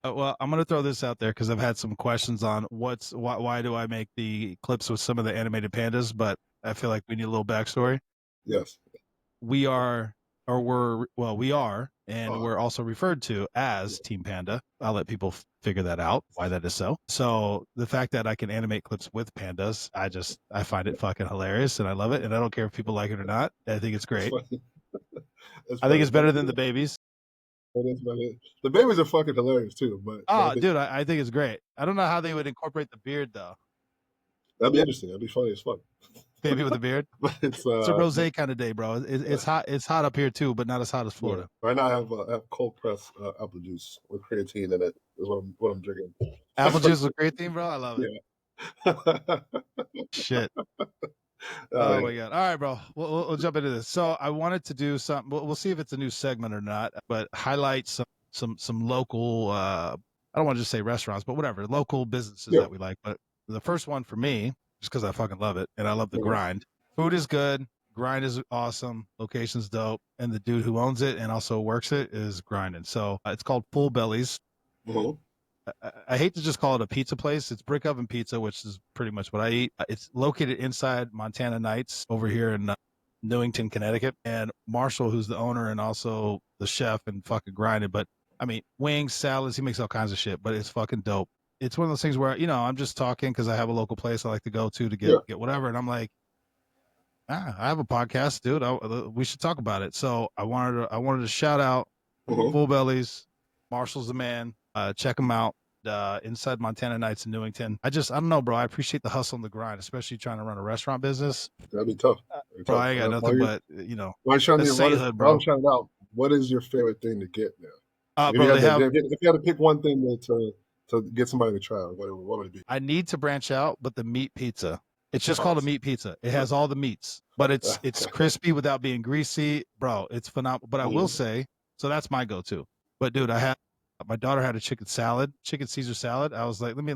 Well, I'm gonna throw this out there because I've had some questions on why do I make the clips with some of the animated pandas, but I feel like we need a little backstory. Yes. We are, we are, and Oh, we're also referred to as Team Panda. I'll let people figure that out why that is so. So the fact that I can animate clips with pandas, I find it fucking hilarious and I love it, and I don't care if people like it or not. I think it's that's great. funny. That's I think funny. it's better than the babies. That is funny. The babies are fucking hilarious too, but I Oh, think dude, I think it's great. I don't know how they would incorporate the beard though. that'd be interesting. That'd be funny as fuck. Baby with a beard. But it's It's a rose kind of day, bro. It's hot. It's hot up here too, but not as hot as yeah. Florida. Right now I have cold press apple juice with creatine in it. Is what I'm drinking. Apple juice with creatine, bro. I love it. Yeah. Shit. Oh Oh yeah. my god. All right, bro. We'll jump into this. So I wanted to do something. We'll see if it's a new segment or not. But highlight some local. I don't want to just say restaurants, but whatever local businesses Yeah. that we like. But the first one for me, just because I fucking love it and I love the Mhm. grind. Food is good. Grind is awesome. Location's dope, and the dude who owns it and also works it is grinding. So it's called Bellies. Mhm. I hate to just call it a pizza place. It's brick oven pizza, which is pretty much what I eat. It's located inside Montana Nights over here in Newington, Connecticut. And Marshall, who's the owner and also the chef and fucking grinded. But I mean, wings, salads, he makes all kinds of shit, but it's fucking dope. It's one of those things where, I'm just talking because I have a local place I like to go to Yeah. get whatever. And I'm like, I have a podcast, dude. We should talk about it. So I wanted to shout out Mhm. Full Bellies. Marshall's the man. Check him out. Inside Montana Nights in Newington. I don't know, bro. I appreciate the hustle and the grind, especially trying to run a restaurant business. That'd be tough. That'd be Bro, tough. I ain't got While nothing you but while you're trying that's to sainthood, while I'm bro. trying out, what is your favorite thing to get there? Like Bro, they have. if you had to pick one thing to get somebody to try, what would it be? I need to branch out, but the meat pizza. It's just Oh, called a meat pizza. It has all the meats, but it's crispy without being greasy, bro. It's phenomenal. But I will mhm. say, so that's my go-to. But dude, my daughter had a chicken Caesar salad. I was like, let me,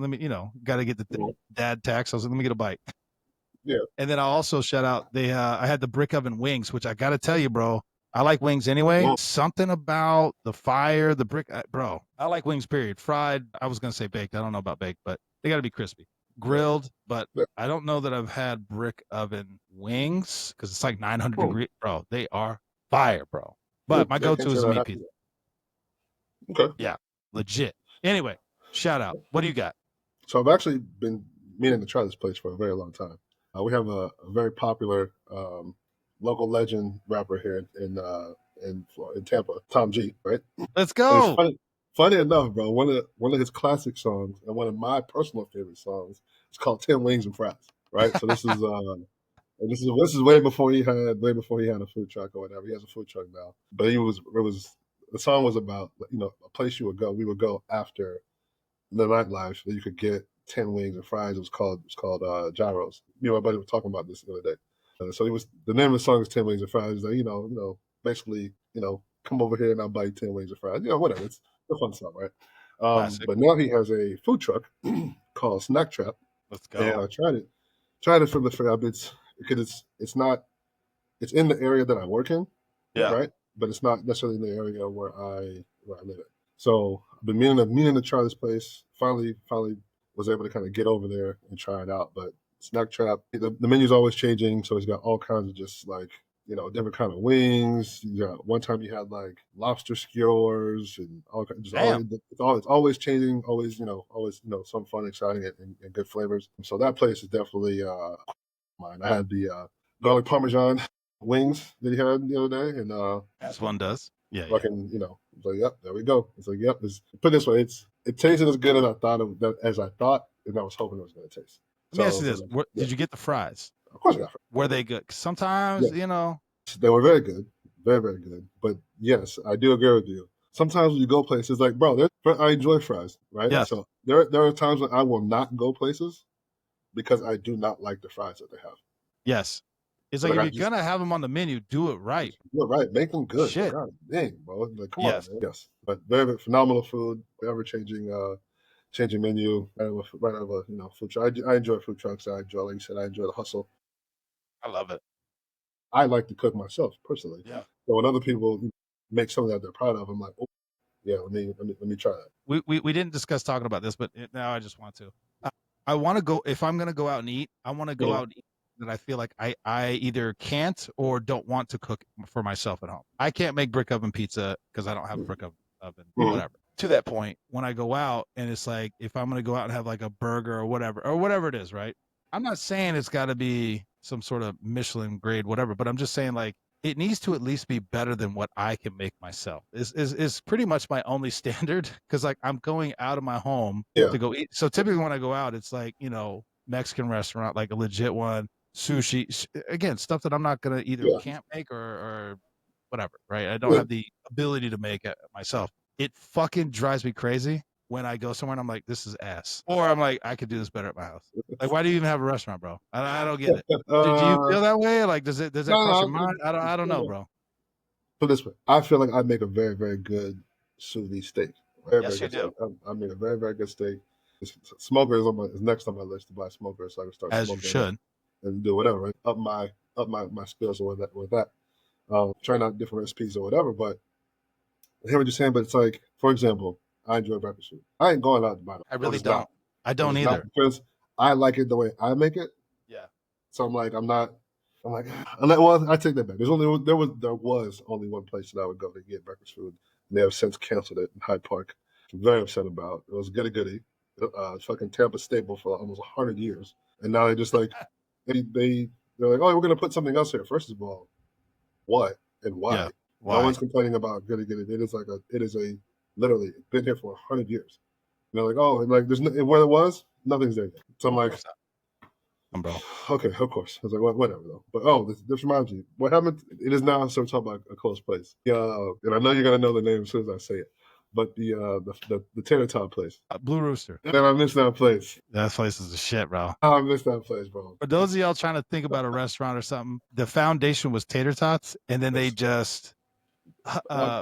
got to get the Mhm. dad tax. I was like, let me get a bite. Yeah. And then I also shout out I had the brick oven wings, which I got to tell you, bro. I like wings anyway. Mhm. Something about the fire, the brick, bro. I like wings. Period. Fried. I was gonna say baked. I don't know about baked, but they got to be crispy. Yeah. Grilled, but Yeah. I don't know that I've had brick oven wings because it's like 900 Hmm. degrees, bro. They are fire, bro. Yeah. But my I can't go-to is say a that I meat have pizza. Okay. Yeah, legit. Anyway, shout out. What do you got? So I've actually been meaning to try this place for a very long time. We have a very popular local legend rapper here in Tampa, Tom G, right? Let's And it's go. funny enough, bro. One of his classic songs and one of my personal favorite songs. It's called "10 Wings and Fries," right? So this is way before he had a food truck or whatever. He has a food truck now, but the song was about a place you would go. We would go after the nightlife that you could get 10 wings and fries. It was called Gyros. My buddy was talking about this the other day. So the name of the song is 10 wings and fries. Like, basically, come over here and I'll buy you 10 wings and fries. Whatever. It's a fun song, right? Classic. But now he has a food truck called Snack Trap, Let's and go. I tried it from the fair. It's not it's in the area that I work in, Yeah. right? But it's not necessarily in the area where I live at. So I've been meaning to try this place. Finally was able to kind of get over there and try it out. But Snack Trap, the menu's always changing, so it's got all kinds of just like different kind of wings. One time you had like lobster skewers and all just Damn. always it's always changing, always some fun, exciting, and good flavors. So that place is definitely mine. I had the garlic parmesan wings that he had the other day, and As one does. Yeah, yeah. fucking, it's like, yep, there we go. It's like, yep. Put it this way, it tasted as good as I thought, and I was hoping it was going to taste. Let me ask So, you so this: like, yeah, Did you get the fries? of course I got Were fries. they good? 'Cause sometimes, Yes, they were very very good. But yes, I do agree with you. Sometimes when you go places, like bro, I enjoy fries, right? yes, So there are times when I will not go places because I do not like the fries that they have. yes. It's like Like if I you're just gonna have them on the menu, do it right. You're right. Make them good. Shit. God dang, bro. Like, come on, Yes. man. Yes. But very, very phenomenal food, ever changing menu, right out of a food truck. I enjoy food trucks. Like you said, I enjoy the hustle. I love it. I like to cook myself personally. Yeah. So when other people make something that they're proud of, I'm like, oh, Yeah, let me try that. We didn't discuss talking about this, but now I just want to. I want to go, if I'm going to go out and eat, I want to go out and eat that I feel like I either can't or don't want to cook for myself at home. I can't make brick oven pizza because I don't have a brick oven, whatever. To that point, when I go out and it's like, if I'm going to go out and have like a burger or whatever it is, right? I'm not saying it's got to be some sort of Michelin grade, whatever, but I'm just saying like, it needs to at least be better than what I can make myself. Is pretty much my only standard, because like I'm going out of my home to go eat. So typically when I go out, it's like, you know, Mexican restaurant, like a legit one, sushi, again, stuff that I'm not gonna either can't make or whatever, right? I don't have the ability to make it myself. It fucking drives me crazy when I go somewhere and I'm like, this is ass, or I'm like, I could do this better at my house. Like, why do you even have a restaurant, bro? I don't get it. Do you feel that way? Like, does that cross your mind? I don't know, bro. Put this way, I feel like I make a very, very good sous vide steak. Very, yes, very you good do. steak. I make a very, very good steak. Smoker is next on my list to buy a smoker, so I can start as smoking you should and do whatever, right? Up my skills with that. Trying out different recipes or whatever. But I hear what you're saying. But it's like, for example, I enjoy breakfast food. I ain't going out to buy it. I really don't. I don't either. Because I like it the way I make it. Yeah. So I'm like, well, I take that back. There was only one place that I would go to get breakfast food, and they have since canceled it in Hyde Park. I'm very upset about. It was goody goody, fucking Tampa staple for almost 100 years, and now they just like they're like, oh, we're gonna put something else here. First of all, what and why? Yeah. Why? No one's complaining about goody goody. It is literally been here for 100 years. And they're like, oh, and like where it was, nothing's there yet. So I'm like, bro. Okay, of course. I was like, whatever though. But this reminds me. What happened? It is now. So we're talking about a close place. Yeah, and I know you're gonna know the name as soon as I say it. But the tater tot place, Blue Rooster. And I miss that place. That place is the shit, bro. I miss that place, bro. For those of y'all trying to think about a restaurant or something, the foundation was tater tots, and then they just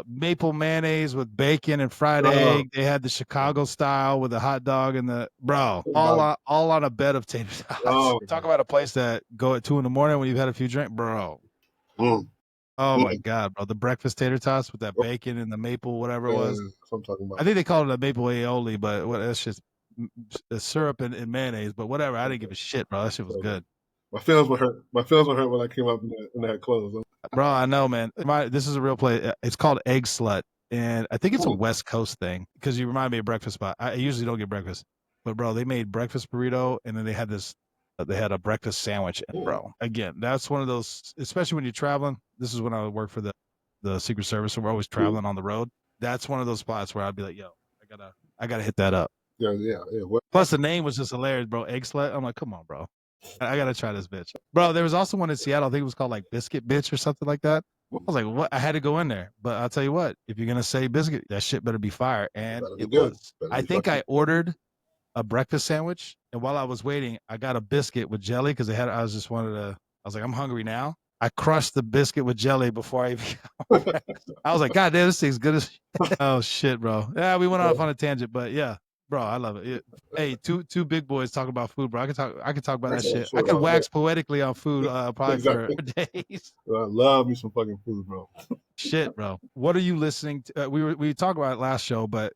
maple mayonnaise with bacon and fried egg. They had the Chicago style with the hot dog and the all on a bed of tater tots. Talk about a place that go at 2 a.m. when you've had a few drinks, bro. Oh my god, bro! The breakfast tater tots with that bacon and the maple, whatever it was. I'm talking about. I think they called it a maple aioli, but that's just syrup and mayonnaise. But whatever, I didn't give a shit, bro. That shit was good. My feelings were hurt. My feelings were hurt when I came up and had clothes. Bro, I know, man. This is a real place. It's called Egg Slut, and I think it's a West Coast thing because you remind me of breakfast spot. I usually don't get breakfast, but bro, they made breakfast burrito, and then they had this. They had a breakfast sandwich, and bro, again, that's one of those. Especially when you're traveling. This is when I would work for the Secret Service, and we're always traveling on the road. That's one of those spots where I'd be like, yo, I gotta hit that up. Yeah. Plus, the name was just hilarious, bro. Egg Slut. I'm like, come on, bro. I gotta try this bitch, bro. There was also one in Seattle. I think it was called like Biscuit Bitch or something like that. I was like, what? I had to go in there, but I'll tell you what. If you're gonna say biscuit, that shit better be fire, and it was. I think I ordered a breakfast sandwich, and while I was waiting, I got a biscuit with jelly because they had. I was like, I'm hungry now. I crushed the biscuit with jelly before I even got I was like, God damn, this thing's good as. Oh shit, bro. Yeah, we went off on a tangent, but yeah. Bro, I love it. Hey, two big boys talking about food, bro. I can talk about that shit. I could wax poetically on food probably for days. I love me some fucking food, bro. Shit, bro. What are you listening to? We talked about it last show, but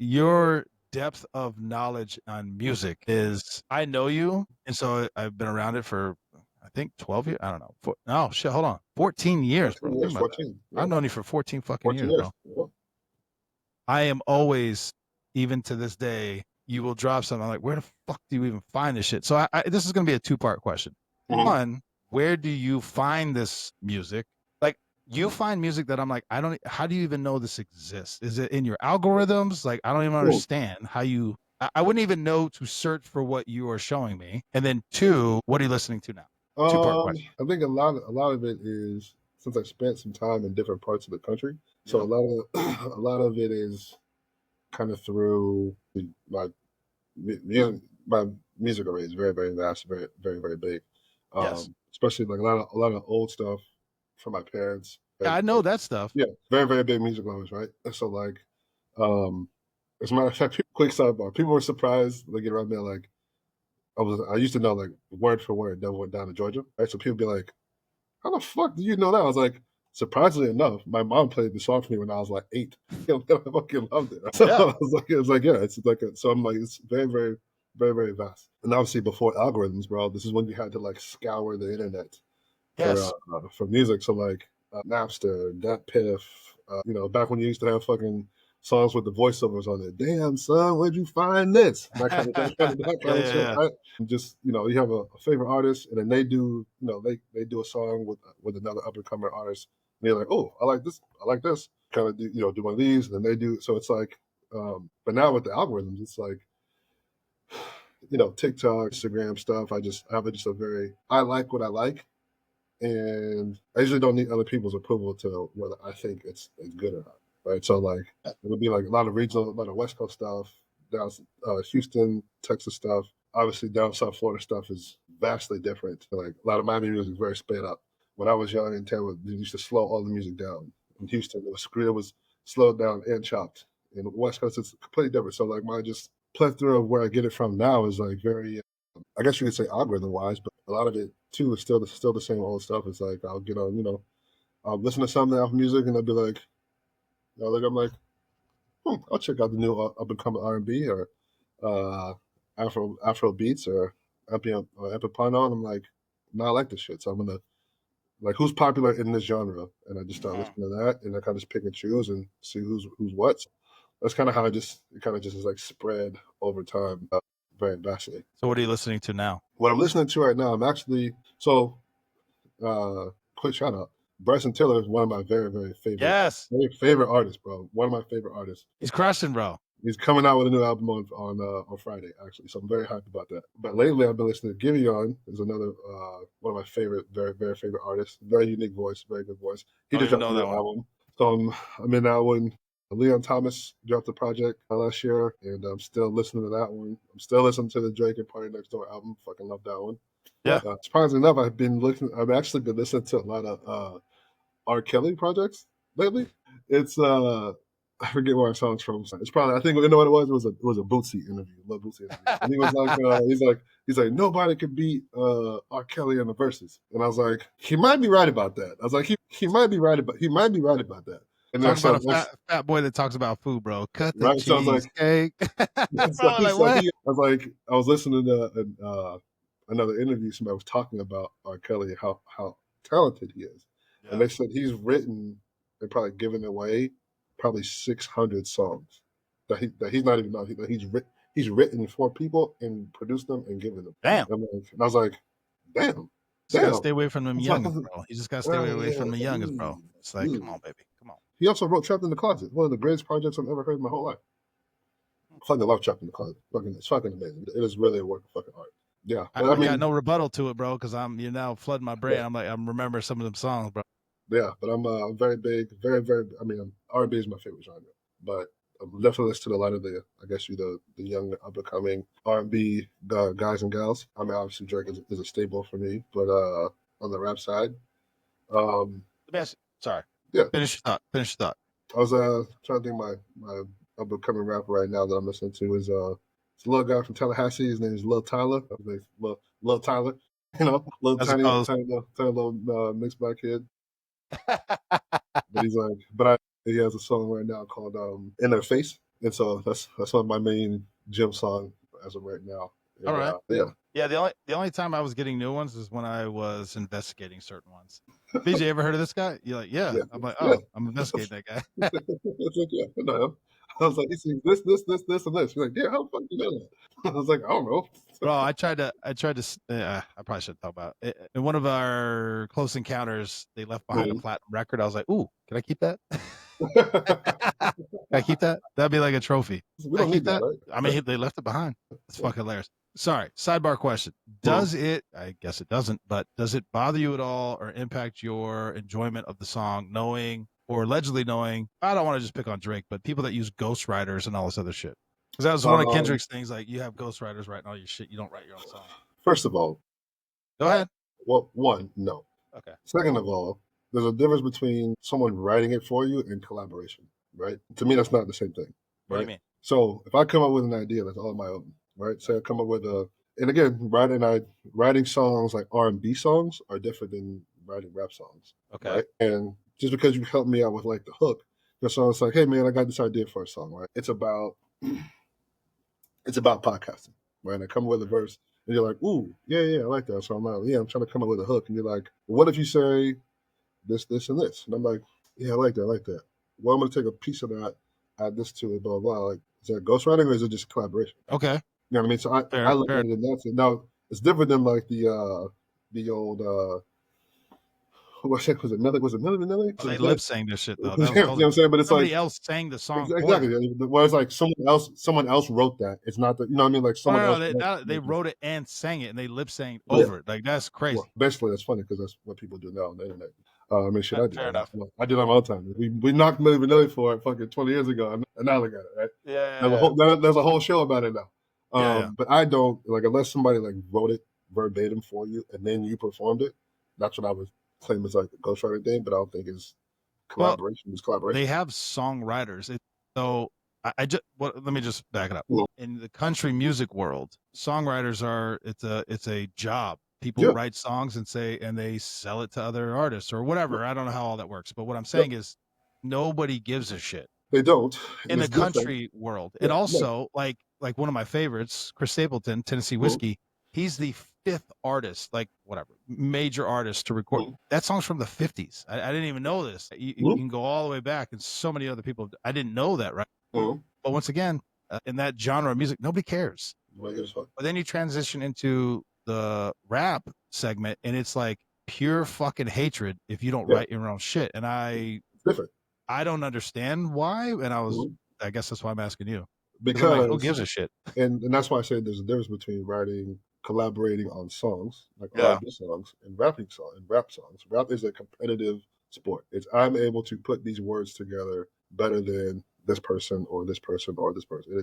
your depth of knowledge on music is, I know you, and so I've been around it for I think 12 years. I don't know. Hold on. 14 years, bro. 14. Yeah. I've known you for 14 fucking years, bro. Yeah. I am always, even to this day, you will drop something. I'm like, where the fuck do you even find this shit? So this is going to be a 2-part question. One, where do you find this music? Like, you find music that I'm like, how do you even know this exists? Is it in your algorithms? Like, I don't even understand how you, I wouldn't even know to search for what you are showing me. And then 2, what are you listening to now? 2-part question. I think a lot of it is, since I spent some time in different parts of the country. So a lot of it is kind of through my music array is very, very vast, very, very, very big. Yes. Especially like a lot of old stuff from my parents. Yeah, I know that stuff. Yeah, very, very big music lovers, right? So like, as a matter of fact, quick sidebar, people were surprised they get around there like I used to know like word for word Devil Went Down to Georgia, right? So people be like, how the fuck do you know that? I was like, surprisingly enough, my mom played the song for me when I was like 8. I fucking loved it. So Yeah. it was like, yeah, it's like so I'm like, it's very, very, very, very vast. And obviously before algorithms, bro, this is when you had to like scour the internet Yes. for music. So like Napster, DatPiff, back when you used to have fucking songs with the voiceovers on it. Damn son, where'd you find this? That kind of that kind of shit, right? And just you have a favorite artist, and then they do they do a song with another up and coming artist, and they're like, oh, I like this. Kind of do one of these, and then they do. So it's like, but now with the algorithms, it's like, TikTok, Instagram stuff. I have just a very I like what I like, and I usually don't need other people's approval to whether I think it's good or not, right? So like it would be like a lot of regional, a lot of West Coast stuff, down Houston, Texas stuff. Obviously, down South Florida stuff is vastly different. Like a lot of Miami music is very sped up. When I was young in Tampa, they used to slow all the music down. In Houston, it was slowed down and chopped. In the West Coast, it's completely different. So like my just plethora of where I get it from now is like very I guess you could say algorithm wise, but a lot of it too is still the same old stuff. It's like I'll get on, I'll listen to something off music and I'll be like, I'm like, I'll check out the new up and coming R&B or uh, Afro beats or Epipano, and I'm like, no, I like this shit, so I'm gonna like who's popular in this genre, and I just start listening to that, and I kind of just pick and choose and see who's what. So that's kind of how it kind of just is like spread over time, very vastly. So what are you listening to now? What I'm listening to right now, I'm actually quick shout out. Bryson Tiller is one of my very, very favorite artists, bro. One of my favorite artists. He's crushing, bro. He's coming out with a new album on Friday, actually. So I'm very hyped about that. But lately, I've been listening to Giveon, is another one of my favorite, very, very favorite artists. Very unique voice, very good voice. He just dropped a new album. So I'm in that one. Leon Thomas dropped a project last year, and I'm still listening to that one. I'm still listening to the Drake and Party Next Door album. Fucking love that one. Yeah. Surprisingly enough, I've actually been listening to a lot of R. Kelly projects lately. It's I forget where our song's from. It's probably I think you know what it was. It was a Bootsy interview. Love Bootsy interview. And he was like, he's like nobody could beat R. Kelly in the verses. And I was like, he might be right about that. I was like, he might be right about that. And talk about a fat boy that talks about food, bro. Cut the right? cheesecake. I was listening to another interview. Somebody was talking about R. Kelly, how talented he is, and they said he's written and probably given away probably 600 songs that he's not even know. He's written for people and produced them and given them. Damn. And I was like, damn. Just gotta stay away from them youngins, bro. You just gotta stay away from the youngins, bro. It's like, come on, baby, come on. He also wrote "Trapped in the Closet," one of the greatest projects I've ever heard in my whole life. Fucking love "Trapped in the Closet." It's fucking amazing. It is really a work of fucking art. Yeah, I got no rebuttal to it, bro, because you're now flooding my brain. Yeah. I'm remembering some of them songs, bro. Yeah, but I'm very big, very, very. I mean, R&B is my favorite genre, but I'm definitely listening to a lot of the young up and coming R&B guys and gals. I mean, obviously Drake is a staple for me, but on the rap side, sorry. Yeah. Finish your thought. I was trying to think my up and coming rapper right now that I'm listening to is it's a little guy from Tallahassee. His name is Lil Tyler. Lil Tyler, little tiny little mixed black kid. But he's like, he has a song right now called "In Their Face," and so that's one of my main gym song as of right now. And, all right. Yeah. The only time I was getting new ones is when I was investigating certain ones. BJ, ever heard of this guy? You're like, yeah. I'm like, oh, yeah. I'm investigating that guy. It's like, yeah, I know him. I was like, he sings this, and this. He's like, yeah, how the fuck you know that? I was like, I don't know. Bro, I tried to. I probably shouldn't talk about it. In one of our close encounters, they left behind a platinum record. I was like, ooh, can I keep that? Can I keep that? That'd be like a trophy. We don't need that. Right? I mean, they left it behind. It's fucking hilarious. Sorry, sidebar question. Does it, I guess it doesn't, but does it bother you at all or impact your enjoyment of the song knowing or allegedly knowing, I don't want to just pick on Drake, but people that use ghostwriters and all this other shit? Because that was one of Kendrick's things, like you have ghostwriters writing all your shit, you don't write your own song. First of all. Go ahead. Well, one, no. Okay. Second of all, there's a difference between someone writing it for you and collaboration, right? To me, that's not the same thing. Right? What do you mean? So if I come up with an idea that's all my own, right? Say I come up with and again, writing songs like R&B songs are different than writing rap songs. Okay. Right? And just because you helped me out with like the hook. So it's like, hey man, I got this idea for a song, right? It's about podcasting, right? And I come up with a verse, and you're like, ooh, yeah, I like that. So I'm like, yeah, I'm trying to come up with a hook, and you're like, well, what if you say this, and this? And I'm like, yeah, I like that. Well, I'm gonna take a piece of that, add this to it, blah blah. Like, is that ghostwriting or is it just collaboration? Okay. You know what I mean? So Fair, I look fair. at it in that sense. Now it's different than like the old was it Nelly? They lip sang this shit though. You That was know what totally I'm saying? But it's like somebody else sang the song for them. exactly. Whereas like someone else wrote that. It's not that, you know what I mean? Like Oh someone else. they wrote it and sang it and they lip sang Yeah. over it. Like that's crazy. Well, basically, that's funny because that's what people do now on the internet. I mean, shit, I do. Fair enough. I do that all the time. We knocked Milli Vanilli for it fucking 20 years ago, and now look at it, right? Yeah. There's a whole show about it now. Yeah. But I don't like unless somebody like wrote it verbatim for you and then you performed it. That's what I would claim as like a ghostwriting thing, but I don't think it's collaboration. It's collaboration. They have songwriters. So I just let me just back it up. Yeah. In the country music world, songwriters are it's a job. People write songs and they sell it to other artists or whatever. I don't know how all that works, but what I'm saying is nobody gives a shit. They don't in the country world. And also like one of my favorites, Chris Stapleton, Tennessee Whiskey, he's the fifth artist, like whatever, major artist to record. That song's from the 50s. I didn't even know this. You can go all the way back, and so many other people, I didn't know that, right? But once again, in that genre of music, nobody cares. But then you transition into the rap segment, and it's like pure fucking hatred if you don't write your own shit. And I don't understand why. And I guess that's why I'm asking you. Because like, who gives a shit? And that's why I say there's a difference between collaborating on songs, like R&B songs, and rap songs. Rap is a competitive sport. I'm able to put these words together better than this person or this person or this person.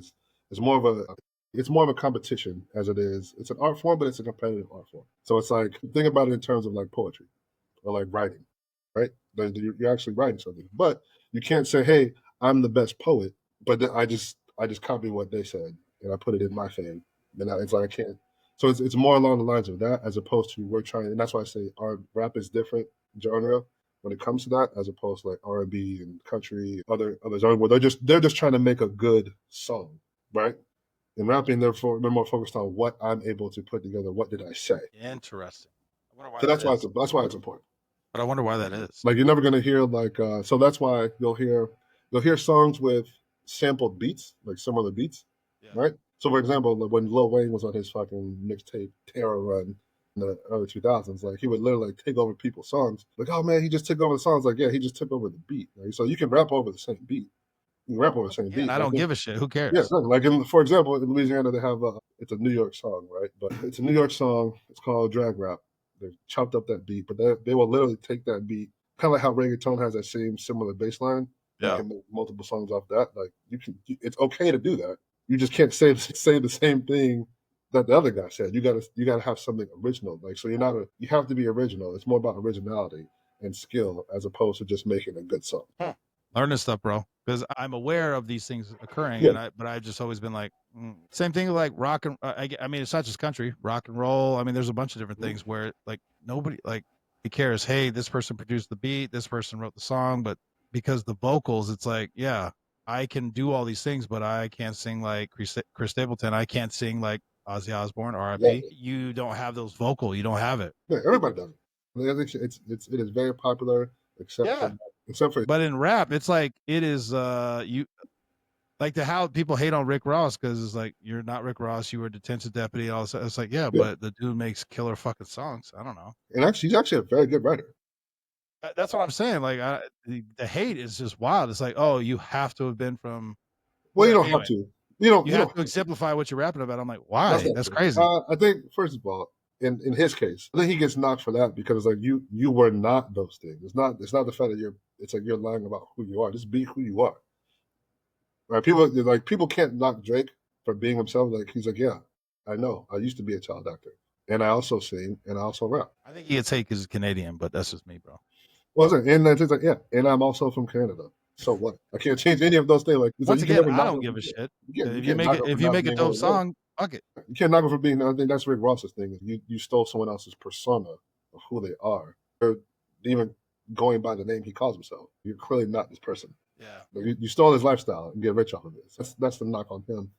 It's more of a competition as it is. It's an art form, but it's a competitive art form. So it's like, think about it in terms of like poetry or like writing, right? You're actually writing something, but you can't say, "Hey, I'm the best poet," but then I just copy what they said and I put it in my fame. Then it's like I can't. So it's more along the lines of that as opposed to we're trying, and that's why I say our rap is different genre when it comes to that as opposed to like R&B and country, other genres where they're just trying to make a good song, right? In rapping, they're more focused on what I'm able to put together. What did I say? Interesting. So that's why it's important. But I wonder why that is. Like you're never gonna hear like so that's why you'll hear songs with sampled beats, like similar beats, right? So for example, when Lil Wayne was on his fucking mixtape Terror Run in the early 2000s, like he would literally take over people's songs. Like, oh man, he just took over the songs. Like, yeah, he just took over the beat. Right? So you can rap over the same beat. You can rap over the same beat. I don't give a shit. Who cares? Yeah, like for example, in Louisiana, they have it's a New York song, right? But it's a New York song. It's called Drag Rap. They chopped up that beat, but they will literally take that beat, kind of like how reggaeton has that same similar bass line. You can make multiple songs off that. Like it's okay to do that. You just can't say the same thing that the other guy said. You gotta have something original. Like so, you have to be original. It's more about originality and skill as opposed to just making a good song. Learn this stuff, bro, because I'm aware of these things occurring, but I've just always been like, same thing like rock and I mean, it's not just country, rock and roll. I mean, there's a bunch of different things where like nobody like cares. Hey, this person produced the beat, this person wrote the song, but because the vocals, it's like, yeah, I can do all these things, but I can't sing like Chris Stapleton. I can't sing like Ozzy Osbourne, R.I.P. You don't have those vocal. You don't have it. Yeah, everybody does it. It is very popular, except for. But in rap, it's like it is you like how people hate on Rick Ross because it's like you're not Rick Ross, you were a detention deputy. All this, it's like but the dude makes killer fucking songs. I don't know. And actually, he's actually a very good writer. That's what I'm saying. Like the hate is just wild. It's like, oh, you have to have been from. Well, you don't have to. You have to exemplify what you're rapping about. I'm like, why? That's crazy. I think first of all, in his case, I think he gets knocked for that because like you were not those things. It's not the fact that it's like you're lying about who you are. Just be who you are. Right? People can't knock Drake for being himself. Like he's like, yeah, I know. I used to be a child actor, and I also sing, and I also rap. I think he gets hate because he's Canadian, but that's just me, bro. Well, and it's like and I'm also from Canada. So what? I can't change any of those things. Like once again, I don't give a shit. If you make a dope song, fuck it. You can't knock them for being. I think that's Rick Ross's thing. You stole someone else's persona of who they are. Even going by the name he calls himself. You're clearly not this person. Yeah. Like, you stole his lifestyle and get rich off of it. That's the knock on him,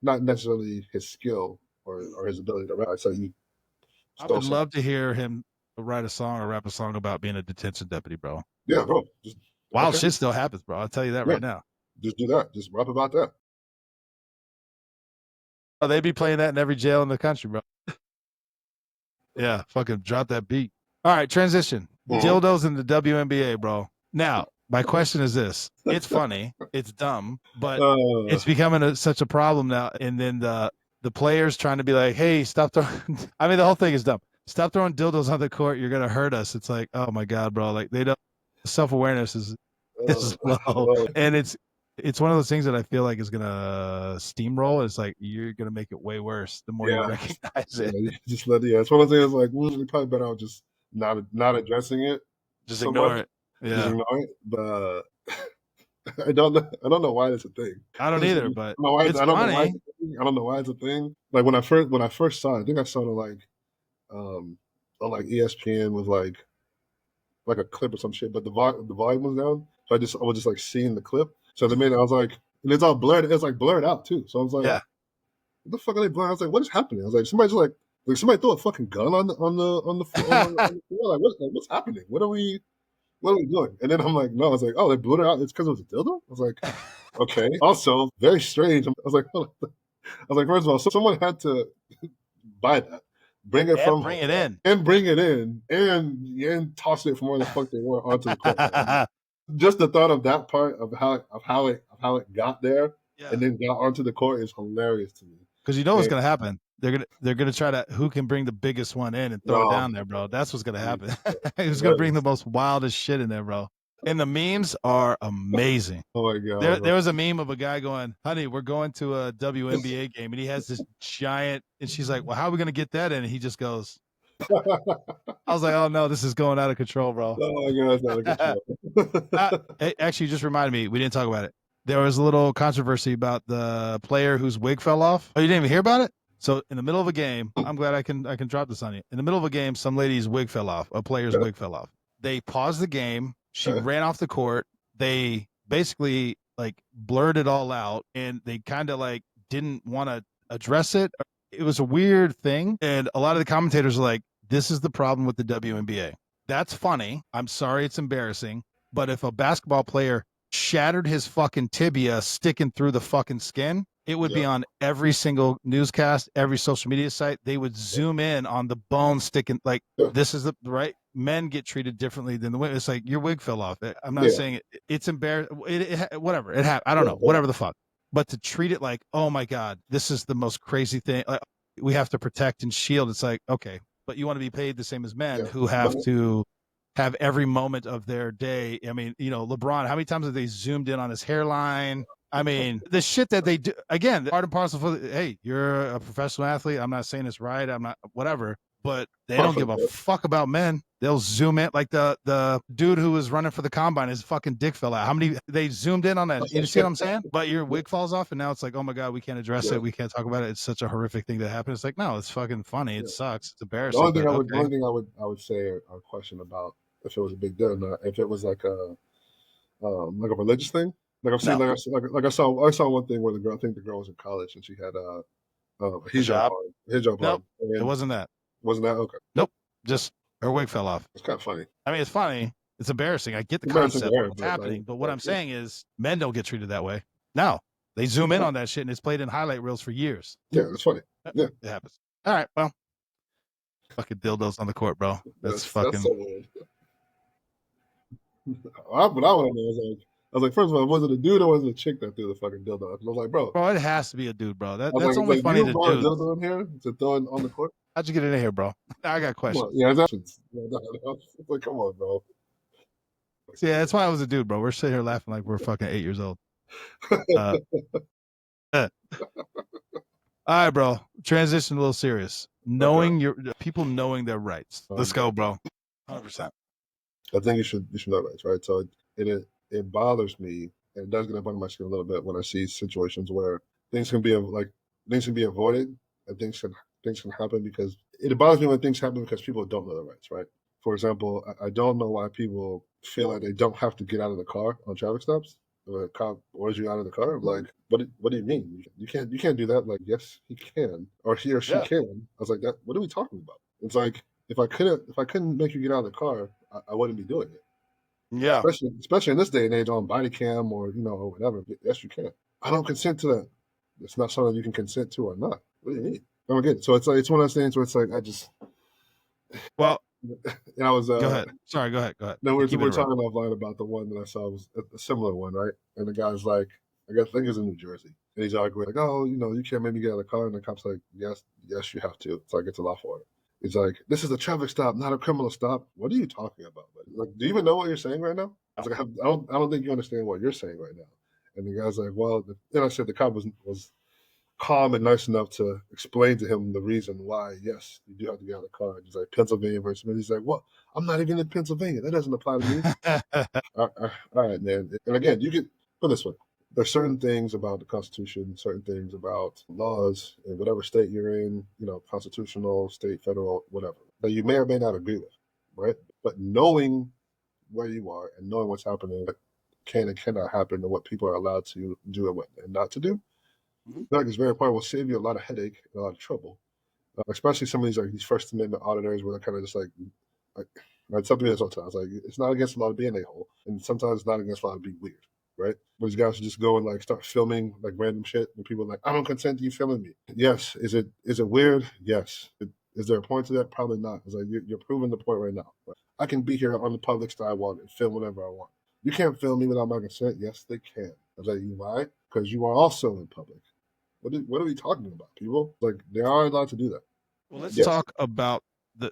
not necessarily his skill or his ability to rap. So you I stole would something. love to hear him write a song or rap a song about being a detention deputy, bro. Yeah, bro. Just, Wild shit still happens, bro. I'll tell you that right now. Just do that. Just rap about that. Oh, they'd be playing that in every jail in the country, bro. Yeah, fucking drop that beat. All right, transition. Dildos in the WNBA, bro. Now, my question is this. It's funny. It's dumb, but it's becoming such a problem now. And then the players trying to be like, hey, stop throwing. I mean, the whole thing is dumb. Stop throwing dildos on the court. You're going to hurt us. It's like, oh, my God, bro. Like, they don't. Self-awareness is low. And it's one of those things that I feel like is gonna steamroll. It's like you're gonna make it way worse the more you recognize it. Just it's one of those things like we're probably better off just not addressing it. Just ignore it. Yeah. Just ignore it. But I don't know why it's a thing. I don't either, but it's funny. I don't know why it's a thing. Like when I first saw it, I think I saw it on like ESPN with like a clip or some shit, but the volume was down. So I was just like seeing the clip. So the minute I was like, and it's all blurred. It's like blurred out too. So I was like, what the fuck are they blurring? I was like, what is happening? I was like, somebody just like somebody threw a fucking gun on the floor. Like, what's happening? What are we doing? And then I'm like, no. I was like, oh, they blurred it out. It's because it was a dildo. I was like, okay. Also, very strange. I was like, first of all, someone had to buy that. Bring it in, and toss it from where the fuck they were onto the court. Just the thought of that part of how it got there and then got onto the court is hilarious to me. Because you know what's gonna happen. They're gonna try to who can bring the biggest one in and throw it down there, bro. That's what's gonna happen. Who's gonna bring the most wildest shit in there, bro? And the memes are amazing. Oh my God. There was a meme of a guy going, honey, we're going to a WNBA game. And he has this giant, and she's like, well, how are we going to get that in? And he just goes, I was like, oh no, this is going out of control, bro. Oh my God, it's out of control. Actually, you just reminded me, we didn't talk about it. There was a little controversy about the player whose wig fell off. Oh, you didn't even hear about it? So in the middle of a game, I'm glad I can drop this on you. In the middle of a game, some lady's wig fell off. A player's wig fell off. They paused the game. She ran off the court. They basically like blurred it all out, and they kind of like didn't want to address it. It was a weird thing, and a lot of the commentators are like, this is the problem with the WNBA. That's funny. I'm sorry it's embarrassing, but if a basketball player shattered his fucking tibia sticking through the fucking skin, it would be on every single newscast, every social media site. They would zoom in on the bone sticking. Like, this is the right. Men get treated differently than the women. It's like your wig fell off. I'm not saying it's embarrassing. Whatever. It happened. I don't know. Whatever the fuck. But to treat it like, oh my God, this is the most crazy thing. Like, we have to protect and shield. It's like, okay, but you want to be paid the same as men who have to have every moment of their day. I mean, you know, LeBron, how many times have they zoomed in on his hairline? I mean, the shit that they do, again, part and parcel for, hey, you're a professional athlete. I'm not saying it's right. I'm not, whatever, but they don't give a fuck about men. They'll zoom in. Like the dude who was running for the combine, his fucking dick fell out. How many, they zoomed in on that. You see what I'm saying? But your wig falls off and now it's like, oh my God, we can't address it. We can't talk about it. It's such a horrific thing that happened. It's like, no, it's fucking funny. It sucks. It's embarrassing. The only thing I would say or question about if it was a big deal or not, if it was like a religious thing. Like I've seen, like I saw one thing where the girl, I think the girl was in college and she had a hijab on. Nope, it wasn't that. Wasn't that okay? Nope, just her wig fell off. It's kind of funny. I mean, it's funny. It's embarrassing. I get the concept of what's happening, but what I'm saying is men don't get treated that way. No, they zoom in on that shit and it's played in highlight reels for years. Yeah, it's funny. Yeah, it happens. All right, well, fucking dildos on the court, bro. That's fucking. That's so weird. What I want to know is I was like, first of all, was it a dude or was it a chick that threw the fucking dildo? I was like, bro, it has to be a dude, bro. That's only funny to dudes. Dildo in here to throw it on the court? How'd you get it in here, bro? I got questions. Yeah, that's like, come on, bro. Yeah, that's why I was a dude, bro. We're sitting here laughing like we're fucking 8 years old. All right, bro. Transition a little serious. People knowing their rights. Let's go, bro. 100%. I think you should know rights, right? So it bothers me, and it does get up under my skin a little bit when I see situations where things can be avoided, and things can happen because it bothers me when things happen because people don't know their rights, right? For example, I don't know why people feel like they don't have to get out of the car on traffic stops. Or a cop orders you out of the car. I'm like, what do you mean? You can't do that. Like, yes, he can, or he or she Yeah. can. I was like, that. What are we talking about? It's like if I couldn't make you get out of the car, I wouldn't be doing it. Yeah. Especially in this day and age on body cam or or whatever. Yes, you can. I don't consent to that. It's not something you can consent to or not. What do you mean? I don't get it. So it's like it's one of those things where it's like I just Well, and I was go ahead. Sorry, go ahead. no, I keep we're interrupting. talking offline about the one that I saw was a similar one, right? And the guy's like, I think it's in New Jersey, and he's arguing like, oh, you can't make me get out of the car, and the cop's like, yes, you have to. It's like it's a lawful order. He's like, this is a traffic stop, not a criminal stop. What are you talking about? Like, do you even know what you're saying right now? I was like, I don't think you understand what you're saying right now. And the guy's like, well, then I said the cop was calm and nice enough to explain to him the reason why, yes, you do have to get out of the car. He's like, Pennsylvania versus me. He's like, well, I'm not even in Pennsylvania. That doesn't apply to me. All right, man. And again, you can put it this way. There's certain things about the Constitution, certain things about laws in whatever state you're in, constitutional, state, federal, whatever, that you may or may not agree with, right? But knowing where you are and knowing what's happening, what can and cannot happen, and what people are allowed to do and what and not to do, I feel like it's very important. Will save you a lot of headache and a lot of trouble, especially some of these First Amendment auditors where they're kind of just like something this all the time. It's like it's not against the law to be an a-hole, and sometimes it's not against the law to be weird, right? But these guys should just go and like start filming like random shit, and people are like, I don't consent to you filming me. Yes, is it weird? Yes. Is there a point to that? Probably not. It's like you're proving the point right now. Right? I can be here on the public sidewalk and film whatever I want. You can't film me without my consent. Yes, they can. I was like, you why? Because you are also in public. What are we talking about, people? Like they are allowed to do that. Well, let's talk about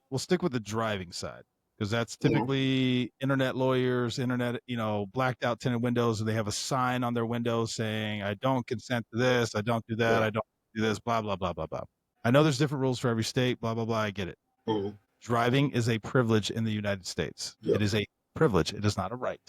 we'll stick with the driving side because that's typically internet lawyers, blacked out tinted windows, and they have a sign on their windows saying, I don't consent to this, I don't do that, I don't do this, blah, blah, blah, blah, blah. I know there's different rules for every state, blah, blah, blah. I get it. Driving is a privilege in the United States. It is a privilege. It is not a right.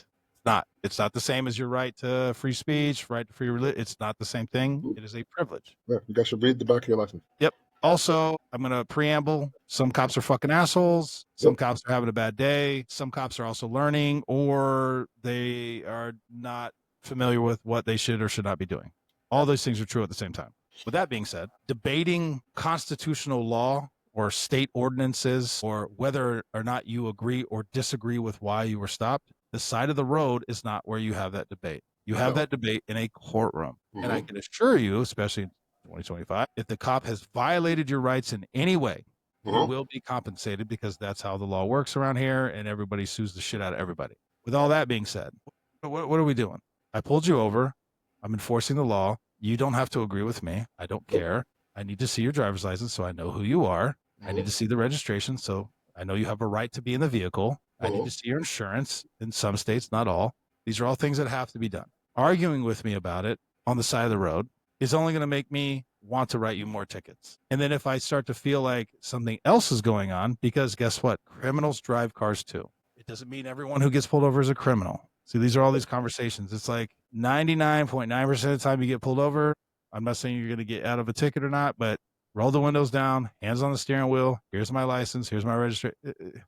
It's not the same as your right to free speech, right to free religion. It's not the same thing. It is a privilege. Yeah, you guys should read the back of your license. Yep. Also, I'm going to preamble. Some cops are fucking assholes. Some cops are having a bad day. Some cops are also learning, or they are not familiar with what they should or should not be doing. All those things are true at the same time. With that being said, debating constitutional law or state ordinances or whether or not you agree or disagree with why you were stopped, the side of the road is not where you have that debate. You have that debate in a courtroom. And I can assure you, especially in 2025, if the cop has violated your rights in any way, you will be compensated because that's how the law works around here, and everybody sues the shit out of everybody. With all that being said, what are we doing? I pulled you over. I'm enforcing the law. You don't have to agree with me. I don't care. I need to see your driver's license so I know who you are. I need to see the registration so I know you have a right to be in the vehicle. I need to see your insurance in some states, not all. These are all things that have to be done. Arguing with me about it on the side of the road is only going to make me want to write you more tickets. And then if I start to feel like something else is going on, because guess what? Criminals drive cars too. It doesn't mean everyone who gets pulled over is a criminal. See, these are all these conversations. It's like 99.9% of the time you get pulled over. I'm not saying you're going to get out of a ticket or not, but roll the windows down, hands on the steering wheel. Here's my license. Here's my registration.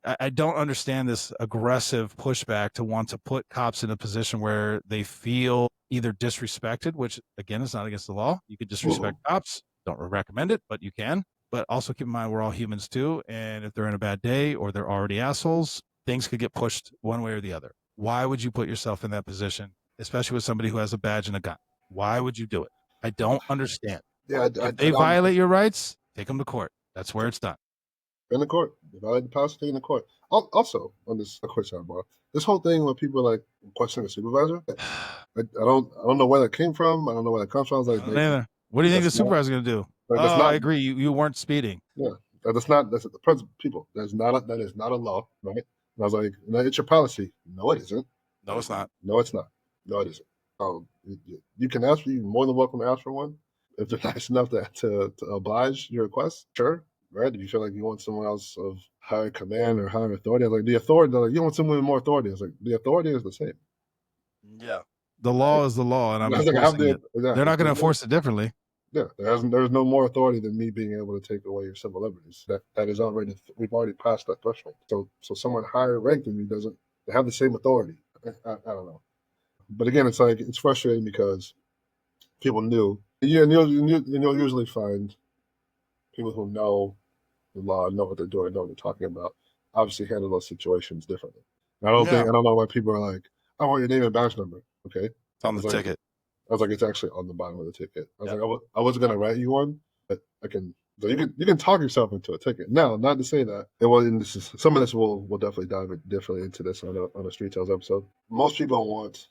I don't understand this aggressive pushback to want to put cops in a position where they feel either disrespected, which again is not against the law. You could disrespect cops. Don't recommend it, but you can. But also keep in mind we're all humans too. And if they're in a bad day or they're already assholes, things could get pushed one way or the other. Why would you put yourself in that position, especially with somebody who has a badge and a gun? Why would you do it? I don't understand. Yeah, if they violate your rights, take them to court. That's where it's done. In the court. If I let the policy take in the court. Also, on this quick sidebar, this whole thing where people like questioning a supervisor, I don't know where that came from. I don't know where that comes from. I was like, what do you think the supervisor's going to do? I agree. You weren't speeding. Yeah, that's the present people. That is not a law, right? And I was like, it's your policy. No, it isn't. No, it's not. No, it's not. No, it isn't. You can ask for. You're more than welcome to ask for one if they're nice enough to oblige your request. Sure. Right? If you feel like you want someone else of higher command or higher authority, like the authority, like, you want someone with more authority. It's like the authority is the same. Yeah. The law is the law, and I'm enforcing it. They're not going to enforce it differently. Yeah, there's no more authority than me being able to take away your civil liberties. That is already, we've already passed that threshold. So someone higher ranked than me doesn't, they have the same authority. I don't know. But again, it's like, it's frustrating because people knew. Yeah, and you'll usually find people who know the law, know what they're doing, know what they're talking about, obviously handle those situations differently. I Yeah, don't know why people are like, I want your name and badge number. Okay. it's on I the was like, ticket. it's actually on the bottom of the ticket. I was Yep. like, I wasn't gonna write you one, but I can. So you can talk yourself into a ticket. Now, not to say that. And this is some of this we'll definitely dive differently into this on a Street Tales episode. Most people want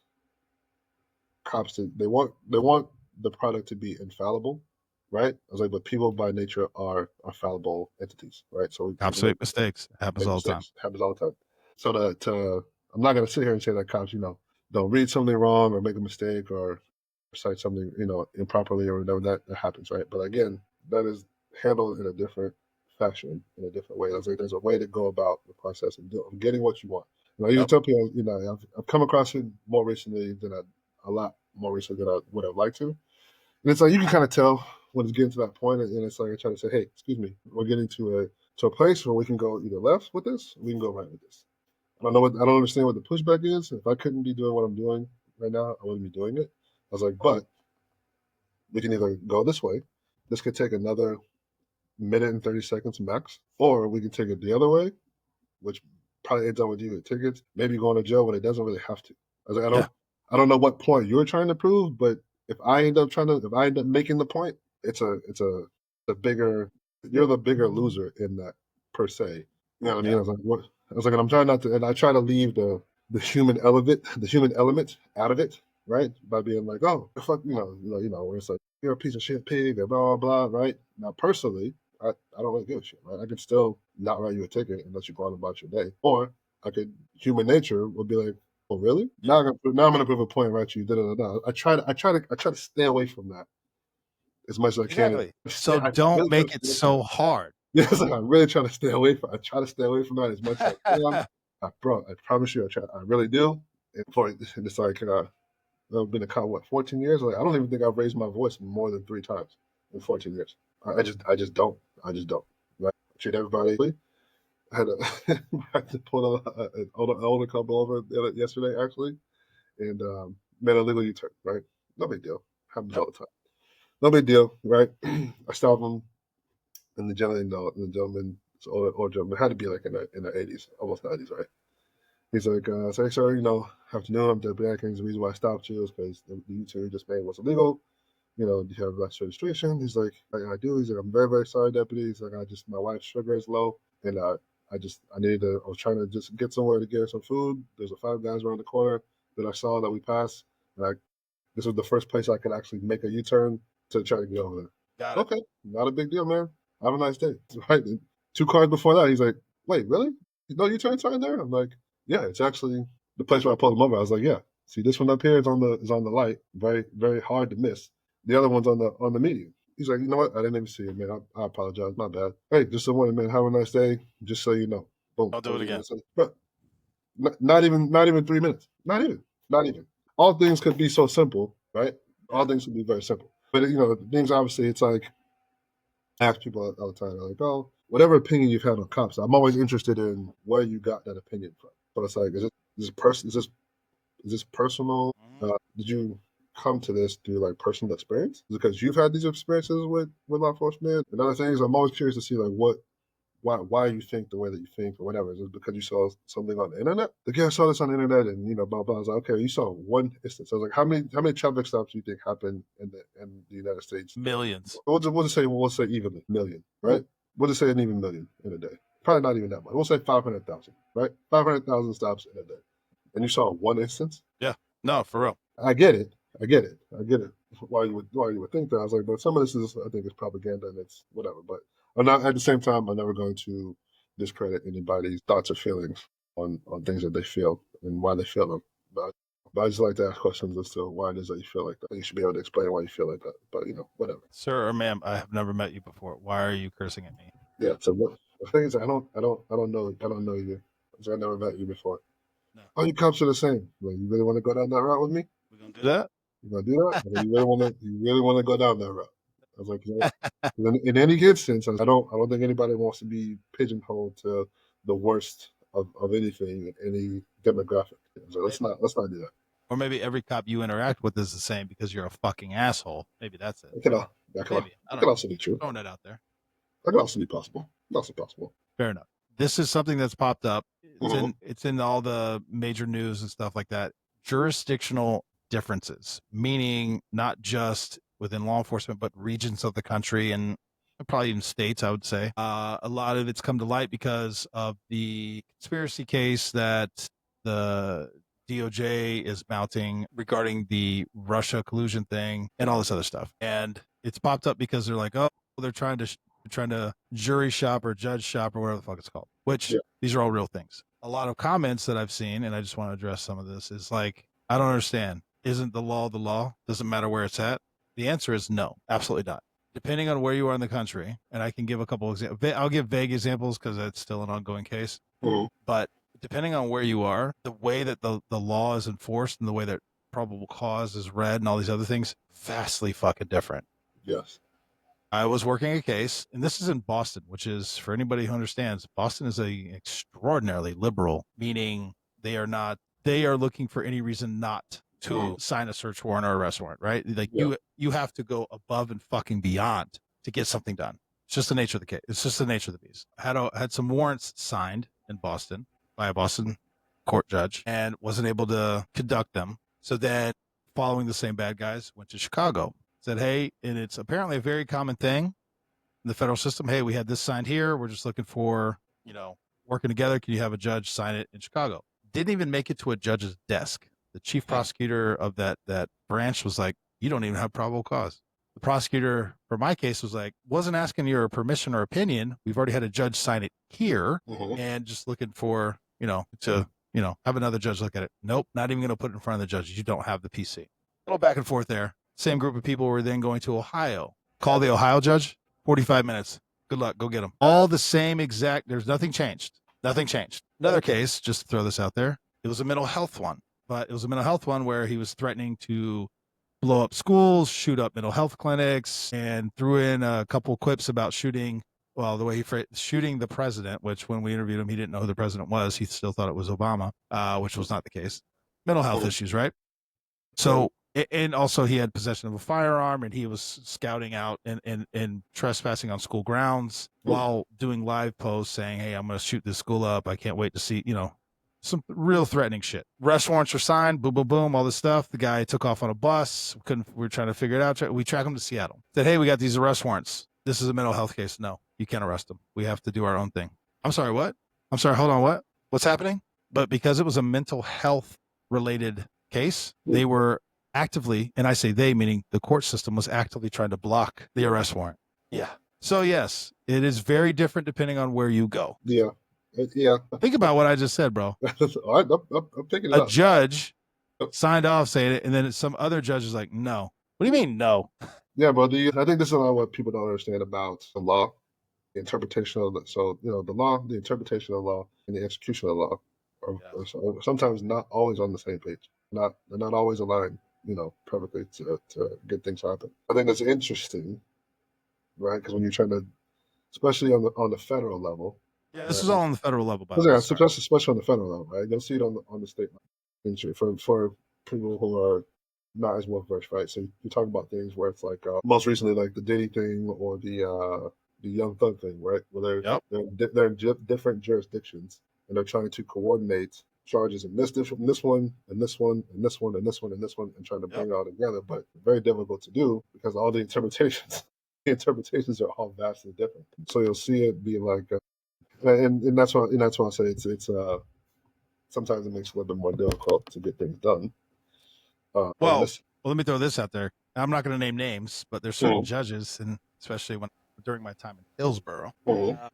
cops to they want the product to be infallible, right? I was like, but people by nature are fallible entities, right? So Cops we make mistakes. It happens make all the time. mistakes. Happens all the time. So I'm not gonna sit here and say that cops, don't read something wrong or make a mistake or cite something, improperly or whatever. That happens, right? But again, that is handled in a different fashion, in a different way. There's a way to go about the process of getting what you want. And I usually Yep. tell people, I've come across it more recently a lot more recently than I would have liked to. And it's like you can kind of tell when it's getting to that point, and it's like I try to say, hey, excuse me, we're getting to a place where we can go either left with this, or we can go right with this. I don't understand what the pushback is. If I couldn't be doing what I'm doing right now, I wouldn't be doing it. I was like, but we can either go this way. This could take another minute and 30 seconds max, or we can take it the other way, which probably ends up with you with tickets, maybe going to jail when it doesn't really have to. I was like, Yeah. I don't know what point you're trying to prove, but if I end up making the point, it's a bigger, you're the bigger loser in that per se. You know what I mean? Yeah. I was like, what? I was like, and I'm trying not to, and I try to leave the human element out of it, right? By being like, oh, fuck, where it's like you're a piece of shit pig, and blah blah blah, right? Now, personally, I don't really give a shit, right? I could still not write you a ticket unless you go on about your day, or I could. Human nature would be like, oh, really? Now I'm gonna prove a point, and write you. Da, da, da, da. I try to stay away from that as much as I can. Exactly. So don't Really try to make it stay away from so that. hard. Yes, I really try to stay away from. I try to stay away from that as much as I can. Bro, I promise you, I really do. And it's like I've been a cop 14 years. Like I don't even think I've raised my voice more than 3 times in 14 years. I just don't. I just don't. Right? I treat everybody. I had, I had to pull an older couple over yesterday actually, and made a legal U-turn. Right? No big deal. Happens Yep. all the time. No big deal. Right? I stopped them, and the gentleman, this older gentleman, had to be like in the 80s, almost 90s, right? He's like, say, sir, afternoon, I'm Deputy Atkins. The reason why I stopped you is because the U-turn you just made was illegal. Do you have license registration? He's like, I do. He's like, I'm very, very sorry, deputy. He's like, my wife's sugar is low, and I was trying to just get somewhere to get her some food. There's a Five Guys around the corner that I saw that we passed, and this was the first place I could actually make a U-turn to try to get over there. Got it. Okay, not a big deal, man. Have a nice day. Right. And 2 cars before that, he's like, wait, really? No U-turn sign there? I'm like, yeah, it's actually the place where I pulled him over. I was like, yeah. See, this one up here is on the light, very, very hard to miss. The other one's on the median. He's like, you know what? I didn't even see it, man. I apologize. My bad. Hey, just a warning, man. Have a nice day. Just so you know. Boom. Don't do it again. But not even 3 minutes. Not even. All things could be so simple, right? All things could be very simple. But things obviously, it's like I ask people all the time. They're like, oh, whatever opinion you've had on cops, I'm always interested in where you got that opinion from. But it's like, is this personal? Mhm. Did you come to this through like personal experience? Is it because you've had these experiences with law enforcement and other things? I'm always curious to see like why you think the way that you think or whatever. Is it because you saw something on the internet? Like, yeah, I saw this on the internet and blah blah. I was like, okay, you saw one instance. I was like, how many traffic stops do you think happen in the United States? Millions. We'll just say evenly million, right? We'll just say an even million in a day. Probably not even that much. We'll say 500,000, right? 500,000 stops in a day. And you saw one instance? Yeah. No, for real. I get it. Why you would think that? I was like, but some of this is, I think, it's propaganda and it's whatever. But I'm not. At the same time, I'm never going to discredit anybody's thoughts or feelings on things that they feel and why they feel them. But I just like to ask questions as to why it is that you feel like that. You should be able to explain why you feel like that. But whatever. Sir or ma'am, I have never met you before. Why are you cursing at me? Yeah. So what? The thing is, I don't know you. So I never met you before. No. All you cops are the same. Like, you really want to go down that route with me? We're gonna do that? You gonna do that? Or you really want to go down that route? was like, in any good sense, I don't think anybody wants to be pigeonholed to the worst of anything, any demographic. So let's not do that. Or maybe every cop you interact with is the same because you're a fucking asshole. Maybe that's it. That could also be true. Throwing it out there. That could also be possible. Also possible. Fair enough. This is something that's popped up. It's in all the major news and stuff like that. Jurisdictional differences, meaning not just within law enforcement, but regions of the country and probably even states, I would say. A lot of it's come to light because of the conspiracy case that the DOJ is mounting regarding the Russia collusion thing and all this other stuff. And it's popped up because they're like, oh, they're trying to jury shop or judge shop or whatever the fuck it's called, which these are all real things. A lot of comments that I've seen, and I just want to address some of this, is like, I don't understand. Isn't the law the law? Doesn't matter where it's at? The answer is no, absolutely not. Depending on where you are in the country, and I can give a couple examples. I'll give vague examples because it's still an ongoing case. But depending on where you are, the way that the law is enforced and the way that probable cause is read and all these other things, vastly fucking different. Yes. I was working a case, and this is in Boston, which is, for anybody who understands, Boston is a extraordinarily liberal, meaning they are looking for any reason not to sign a search warrant or arrest warrant, right? Like you have to go above and fucking beyond to get something done. It's just the nature of the case. It's just the nature of the beast. Had some warrants signed in Boston by a Boston court judge and wasn't able to conduct them. So then, following the same bad guys, went to Chicago. Said, hey, and it's apparently a very common thing in the federal system. Hey, we had this signed here. We're just looking for, working together. Can you have a judge sign it in Chicago? Didn't even make it to a judge's desk. The chief prosecutor of that branch was like, you don't even have probable cause. The prosecutor for my case was like, wasn't asking your permission or opinion. We've already had a judge sign it here and just looking for, to have another judge look at it. Nope, not even going to put it in front of the judge. You don't have the PC. A little back and forth there. Same group of people were then going to Ohio. Call the Ohio judge, 45 minutes. Good luck. Go get them. All the same exact. There's nothing changed. Nothing changed. Another case, just to throw this out there, it was a mental health one. But it was a mental health one where he was threatening to blow up schools, shoot up mental health clinics, and threw in a couple clips about shooting the president, which when we interviewed him, he didn't know who the president was. He still thought it was Obama, which was not the case. Mental health issues, right? So, and also he had possession of a firearm, and he was scouting out and trespassing on school grounds while doing live posts saying, hey, I'm going to shoot this school up. I can't wait to see, some real threatening shit. Arrest warrants were signed, boom, boom, boom, all this stuff. The guy took off on a bus. We were trying to figure it out. We tracked him to Seattle. Said, hey, we got these arrest warrants. This is a mental health case. No, you can't arrest him. We have to do our own thing. I'm sorry, what? I'm sorry, hold on, what? What's happening? But because it was a mental health related case, they were actively, and I say they, meaning the court system was actively trying to block the arrest warrant. Yeah. So yes, it is very different depending on where you go. Yeah. Yeah. Think about what I just said, bro. All right, I'm picking it up. A judge signed off saying it, and then some other judge is like, no. What do you mean, no? Yeah, bro. I think this is a lot what people don't understand about the law, the interpretation of it. So, the law, the interpretation of the law, and the execution of the law are sometimes not always on the same page. They're not always aligned, perfectly to get things happen. I think that's interesting, right? Because when you're trying to, especially on the federal level. Yeah, this is all on the federal level, by the way. Especially on the federal level, right? You'll see it on the state level for people who are not as well versed, right? So you talk about things where it's like most recently, like the Diddy thing or the Young Thug thing, right? Where they're in different jurisdictions and they're trying to coordinate charges in this one, and this one, and this one, and this one, and this one, and trying to bring it all together. But very difficult to do because all the interpretations are all vastly different. So you'll see it be like. And that's why I say it's sometimes it makes it a little bit more difficult to get things done. Well, let me throw this out there. I'm not going to name names, but there's certain judges, and especially during my time in Hillsborough,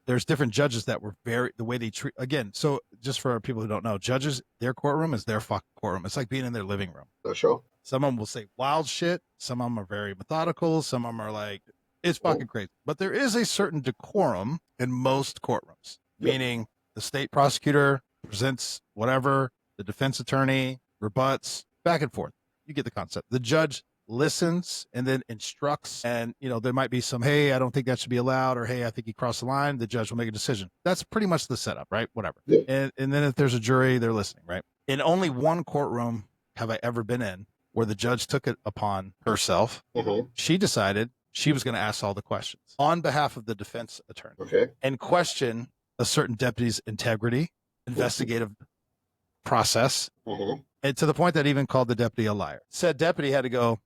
there's different judges that were the way they treat. Again, so just for people who don't know, judges, their courtroom is their fucking courtroom. It's like being in their living room. That's sure. Some of them will say wild shit. Some of them are very methodical. Some of them are like, it's fucking crazy. But there is a certain decorum in most courtrooms, meaning the state prosecutor presents whatever, the defense attorney rebuts, back and forth. You get the concept. The judge listens, and then instructs. And, there might be some, hey, I don't think that should be allowed, or hey, I think he crossed the line. The judge will make a decision. That's pretty much the setup, right? Whatever. Yeah. And then if there's a jury, they're listening, right? In only one courtroom have I ever been in where the judge took it upon herself. She decided she was going to ask all the questions on behalf of the defense attorney, and question a certain deputy's integrity, investigative process, and to the point that even called the deputy a liar. Said deputy had to go,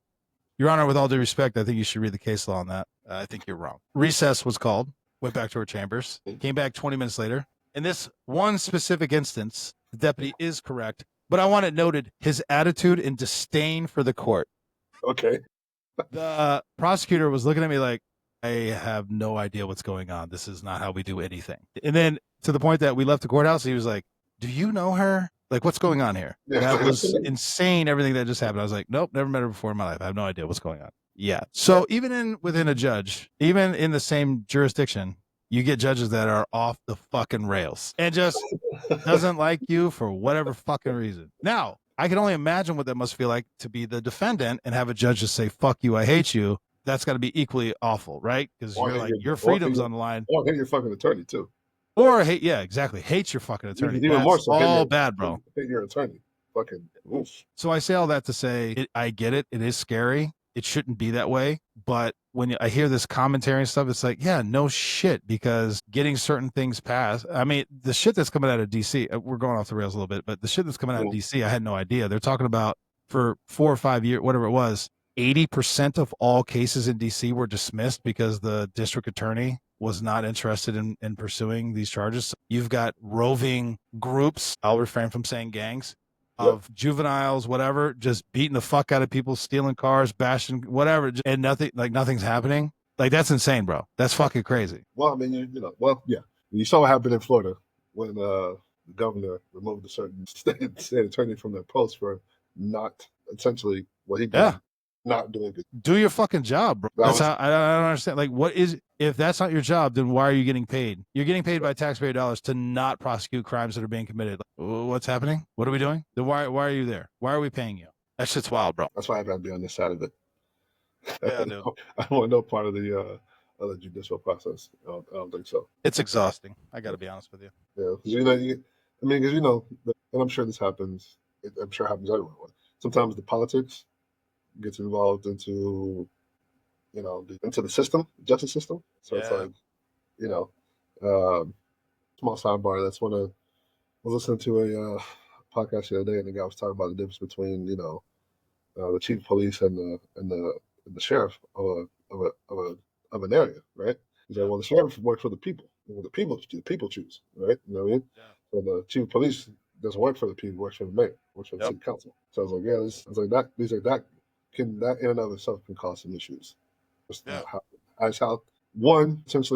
Your Honor, with all due respect, I think you should read the case law on that. I think you're wrong. Recess was called, went back to her chambers, came back 20 minutes later. In this one specific instance, the deputy is correct, but I want it noted his attitude and disdain for the court. Okay. The prosecutor was looking at me like, I have no idea what's going on. This is not how we do anything. And then to the point that we left the courthouse, he was like, do you know her? Like, what's going on here? That was insane, everything that just happened. I was like, nope, never met her before in my life. I have no idea what's going on. Yeah. So even within a judge, even in the same jurisdiction, you get judges that are off the fucking rails and just doesn't like you for whatever fucking reason. Now, I can only imagine what that must feel like to be the defendant and have a judge just say, fuck you, I hate you. That's got to be equally awful, right? Because you're like, your freedom's on the line. Or hate your fucking attorney, too. Or hate, yeah, exactly. Hates your fucking attorney. Even more so. All bad, bro. Hate your attorney. Fucking oof. So I say all that to say, I get it. It is scary. It shouldn't be that way. But when I hear this commentary and stuff, it's like, yeah, no shit, because getting certain things passed. I mean, the shit that's coming out of DC, we're going off the rails a little bit, but the shit that's coming out of DC, I had no idea. They're talking about for 4 or 5 years, whatever it was, 80% of all cases in DC were dismissed because the district attorney was not interested in pursuing these charges. So you've got roving groups, I'll refrain from saying gangs, of juveniles, whatever, just beating the fuck out of people, stealing cars, bashing, whatever, and nothing's happening. Like, that's insane, bro. That's fucking crazy. Well, I mean, yeah. You saw what happened in Florida when the governor removed a certain state attorney from their post for not essentially what he did. Not doing it. Do your fucking job, bro. That's how I don't understand. Like, if that's not your job, then why are you getting paid? You're getting paid by taxpayer dollars to not prosecute crimes that are being committed. Like, what's happening? What are we doing? Then why are you there? Why are we paying you? That shit's wild, bro. That's why I'd rather be on this side of it. Yeah, I do. I don't want no part of the other judicial process. I don't think so. It's exhausting. I got to be honest with you. Yeah, because and I'm sure this happens. I'm sure it happens everywhere. Sometimes the politics gets involved into the system, justice system. So it's like, small sidebar. That's when I was listening to a podcast the other day, and the guy was talking about the difference between the chief of police and the sheriff of an area, right? He's like, well, the sheriff works for the people. The people choose, right? You know what I mean? Yeah. So the chief of police doesn't work for the people, works for the mayor, works for the city council. So I was like, yeah, that in and of itself can cause some issues. Essentially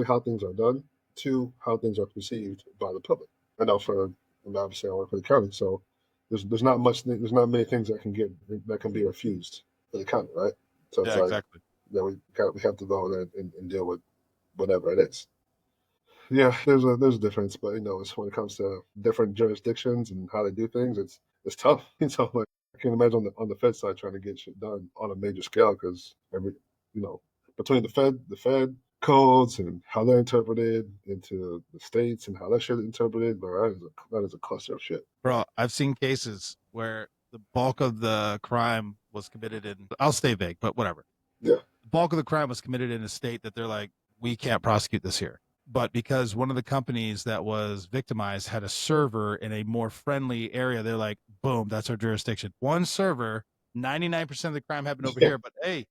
how things are done, 2, how things are perceived by the public. And obviously I work for the county, so there's not many things that can be refused for the county, right? So it's exactly. We have to go and deal with whatever it is. Yeah, there's a difference, but it's when it comes to different jurisdictions and how they do things, it's tough. So like, I can imagine on the Fed side trying to get shit done on a major scale, because between the Fed codes and how they're interpreted into the states and how that shit is interpreted, bro, that is a cluster of shit. Bro, I've seen cases where the bulk of the crime was committed in, I'll stay vague, but whatever. Yeah. The bulk of the crime was committed in a state that they're like, we can't prosecute this here. But because one of the companies that was victimized had a server in a more friendly area, they're like, boom, that's our jurisdiction. One server, 99% of the crime happened over here. But hey,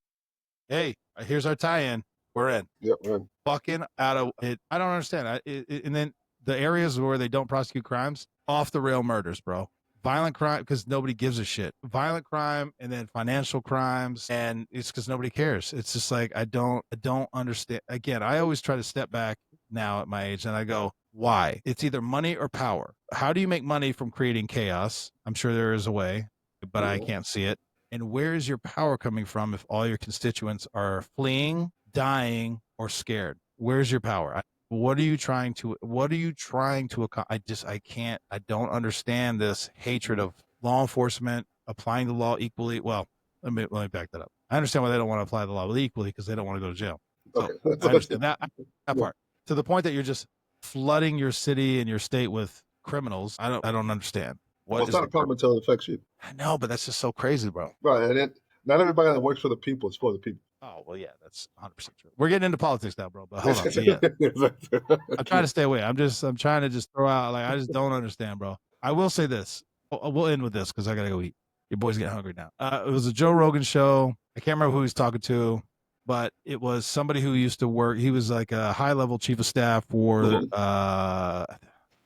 here's our tie-in. We're in. Yep, we're in. Fucking out of it. I don't understand. And then the areas where they don't prosecute crimes, off the rail murders, bro. Violent crime, because nobody gives a shit. Violent crime, and then financial crimes, and it's because nobody cares. It's just like, I don't understand. Again, I always try to step back now at my age, and I go, why? It's either money or power. How do you make money from creating chaos? I'm sure there is a way, but I can't see it. And where is your power coming from if all your constituents are fleeing, dying, or scared? Where's your power? What are you trying to accomplish? I don't understand this hatred of law enforcement, applying the law equally. Well, let me back that up. I understand why they don't want to apply the law equally because they don't want to go to jail. So Okay. I understand that Yeah. part. To the point that you're just flooding your city and your state with criminals. I don't understand. Well, it's not a problem until it affects you. I know, but that's just so crazy, bro. Right, and not everybody that works for the people is for the people. Oh well, yeah, that's 100% true. We're getting into politics now, bro. But hold on, so yeah, I'm trying to stay away. I'm trying to just throw out like I just don't understand, bro. I will say this. We'll end with this because I gotta go eat. Your boy's getting hungry now. It was a Joe Rogan show. I can't remember who he's talking to, but it was somebody who used to work. He was like a high level chief of staff for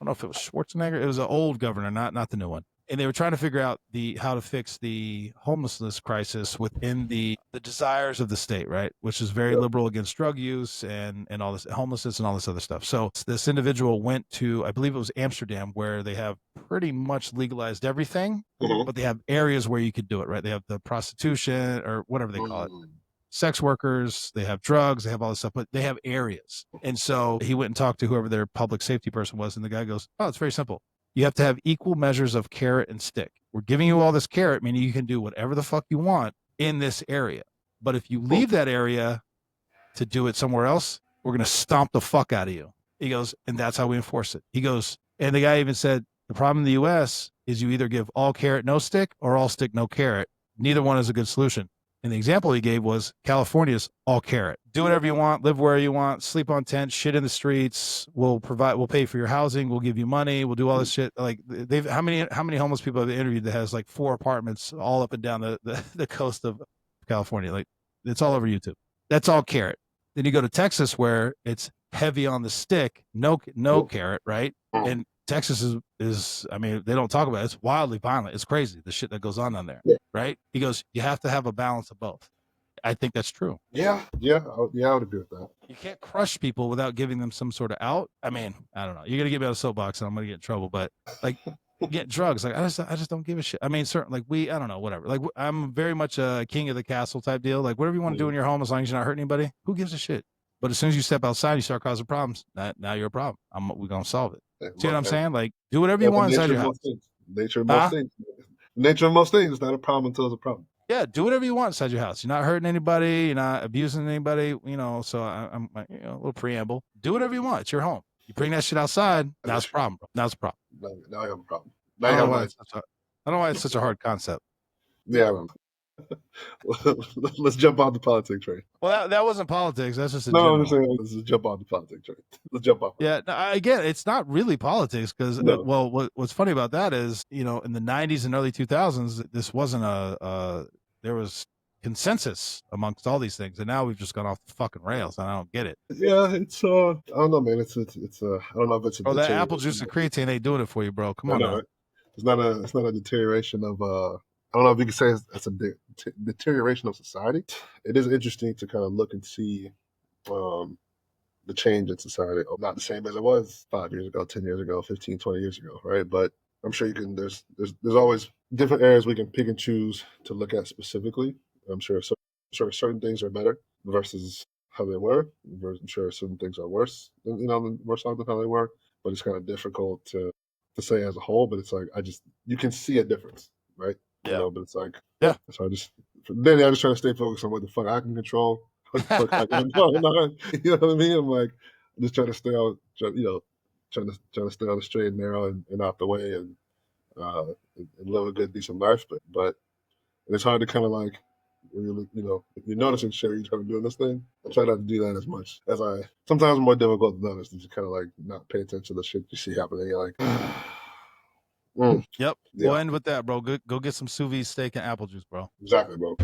I don't know if it was Schwarzenegger. It was an old governor, not the new one. And they were trying to figure out how to fix the homelessness crisis within the desires of the state, right? Which is very liberal against drug use and all this homelessness and all this other stuff. So this individual went to, I believe it was Amsterdam, where they have pretty much legalized everything, but they have areas where you could do it, right? They have the prostitution or whatever they call it. Sex workers, they have drugs, they have all this stuff, but they have areas. And so he went and talked to whoever their public safety person was, and the guy goes, "Oh, it's very simple. You have to have equal measures of carrot and stick. We're giving you all this carrot, meaning you can do whatever the fuck you want in this area. But if you leave that area to do it somewhere else, we're going to stomp the fuck out of you." He goes, and that's how we enforce it. He goes, and the guy even said, the problem in the U.S. is you either give all carrot, no stick, or all stick, no carrot. Neither one is a good solution. And the example he gave was California's all carrot. Do whatever you want, live where you want, sleep on tents, shit in the streets. We'll pay for your housing. We'll give you money. We'll do all this shit. Like how many homeless people have they interviewed that has like 4 apartments all up and down the coast of California? Like it's all over YouTube. That's all carrot. Then you go to Texas where it's heavy on the stick, no carrot, right? And Texas is I mean, they don't talk about it. It's wildly violent. It's crazy, the shit that goes on down there, right? He goes, you have to have a balance of both. I think that's true. Yeah, I would agree with that. You can't crush people without giving them some sort of out. I mean, I don't know. You're gonna get me out of soapbox, and I'm gonna get in trouble. But like, get drugs. Like, I just don't give a shit. I mean, certainly, like I don't know, whatever. Like, I'm very much a king of the castle type deal. Like, whatever you want to do in your home, as long as you're not hurting anybody, who gives a shit? But as soon as you step outside, you start causing problems. Now you're a problem. We're gonna solve it. See what I'm saying? Like, do whatever you want inside your house. Nature of most things. Nature of most things is not a problem until it's a problem. Yeah, do whatever you want inside your house. You're not hurting anybody. You're not abusing anybody. You know, so I'm a little preamble. Do whatever you want. It's your home. You bring that shit outside. Now it's a problem, bro. Now it's a problem. Now I have a problem. I don't know why it's such a hard concept. Yeah. Let's jump on the politics train. Well, that wasn't politics. That's just I'm saying let's jump on the politics train. Let's jump off. Yeah, again, it's not really politics because what's funny about that is in the 90s and early 2000s, this wasn't there was consensus amongst all these things, and now we've just gone off the fucking rails, and I don't get it. Yeah, it's I don't know, man. It's I don't know if it's that apple juice and creatine ain't doing it for you, bro. Come on, now. It's not a deterioration of I don't know if you can say it's a deterioration of society. It is interesting to kind of look and see the change in society. Not the same as it was 5 years ago, 10 years ago, 15, 20 years ago, right? But I'm sure you can. There's always different areas we can pick and choose to look at specifically. I'm sure certain things are better versus how they were. I'm sure certain things are worse worse off than how they were. But it's kind of difficult to say as a whole. But it's like you can see a difference, right? Yeah. But it's like So I just try to stay focused on what the fuck I can control. What the fuck I can control. You know what I mean? I'm like just trying to stay out. Trying to stay on the straight and narrow and out the way and live a good decent life. But it's hard to kind of like if you're noticing shit, you're trying to do this thing. I try not to do that as much as I. Sometimes it's more difficult than others to just kind of like not pay attention to the shit you see happening. You're like. Yep. Yeah. We'll end with that, bro. Go get some sous vide steak and apple juice, bro. Exactly, bro.